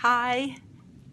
Hi,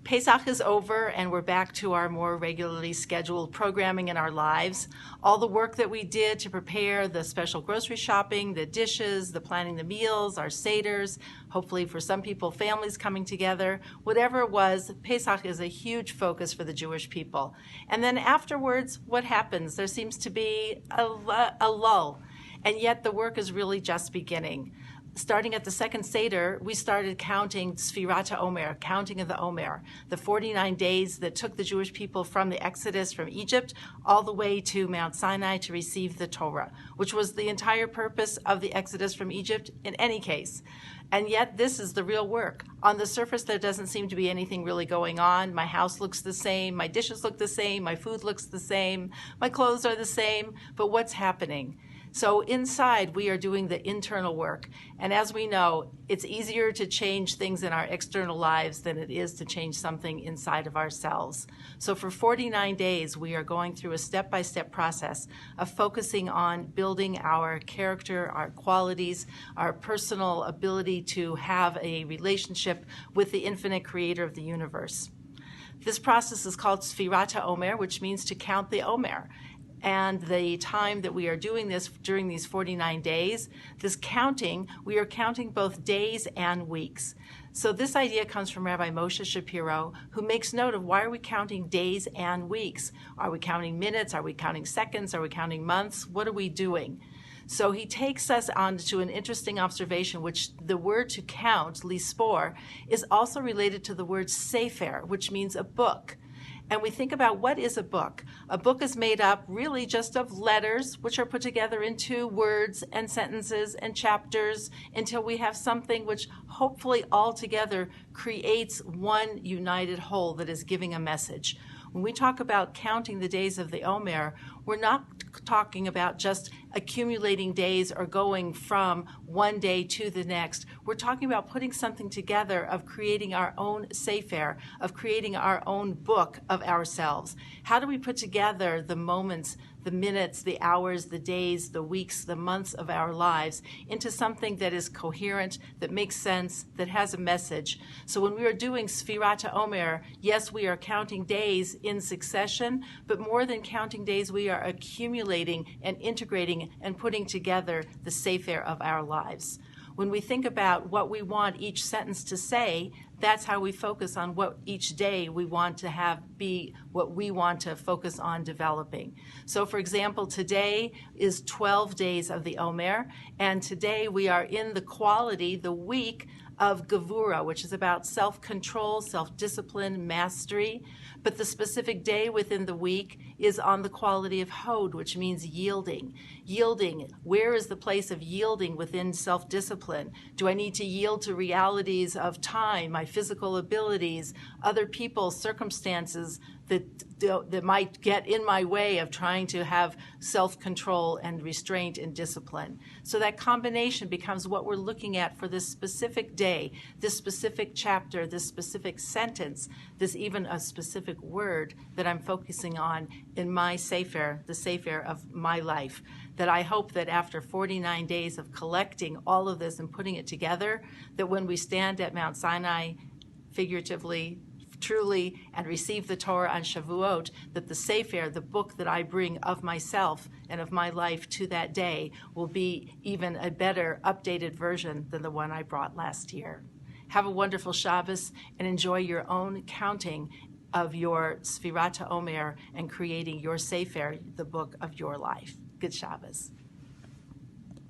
Pesach is over and we're back to our more regularly scheduled programming in our lives. All the work that we did to prepare the special grocery shopping, the dishes, the planning the meals, our seders, hopefully for some people, families coming together, whatever it was, Pesach is a huge focus for the Jewish people. And then afterwards, what happens? There seems to be a lull, and yet the work is really just beginning. Starting at the second Seder, we started counting Sfirat HaOmer, counting of the Omer, the 49 days that took the Jewish people from the Exodus from Egypt all the way to Mount Sinai to receive the Torah, which was the entire purpose of the Exodus from Egypt in any case. And yet this is the real work. On the surface, there doesn't seem to be anything really going on. My house looks the same, my dishes look the same, my food looks the same, my clothes are the same, but what's happening? So inside, we are doing the internal work. And as we know, it's easier to change things in our external lives than it is to change something inside of ourselves. So for 49 days, we are going through a step-by-step process of focusing on building our character, our qualities, our personal ability to have a relationship with the infinite creator of the universe. This process is called Sfirat HaOmer, which means to count the Omer. And the time that we are doing this during these 49 days, this counting, we are counting both days and weeks. So this idea comes from Rabbi Moshe Shapiro, who makes note of why are we counting days and weeks? Are we counting minutes? Are we counting seconds? Are we counting months? What are we doing? So he takes us on to an interesting observation, which the word to count, lispor, is also related to the word sefer, which means a book. And we think about what is a book. A book is made up really just of letters, which are put together into words and sentences and chapters until we have something which hopefully all together creates one united whole that is giving a message. When we talk about counting the days of the Omer, we're not talking about just accumulating days or going from one day to the next. We're talking about putting something together of creating our own sefer, of creating our own book of ourselves. How do we put together the moments, the minutes, the hours, the days, the weeks, the months of our lives into something that is coherent, that makes sense, that has a message? So when we are doing Sfirat HaOmer, yes, we are counting days in succession, but more than counting days, we are accumulating and integrating and putting together the sefer of our lives. When we think about what we want each sentence to say, that's how we focus on what each day we want to have be what we want to focus on developing. So for example, today is 12 days of the Omer, and today we are in the quality, the week of Gevura, which is about self-control, self-discipline, mastery. But the specific day within the week is on the quality of Hod, which means yielding. Yielding, where is the place of yielding within self-discipline? Do I need to yield to realities of time, my physical abilities, other people, circumstances that might get in my way of trying to have self-control and restraint and discipline? So that combination becomes what we're looking at for this specific day, this specific chapter, this specific sentence, this even a specific word that I'm focusing on in my sefer, the sefer of my life. That I hope that after 49 days of collecting all of this and putting it together, that when we stand at Mount Sinai, figuratively, truly, and receive the Torah on Shavuot, that the sefer, the book that I bring of myself and of my life to that day, will be even a better, updated version than the one I brought last year. Have a wonderful Shabbos and enjoy your own counting of your Sfirat HaOmer and creating your sefer, the book of your life. Good Shabbos.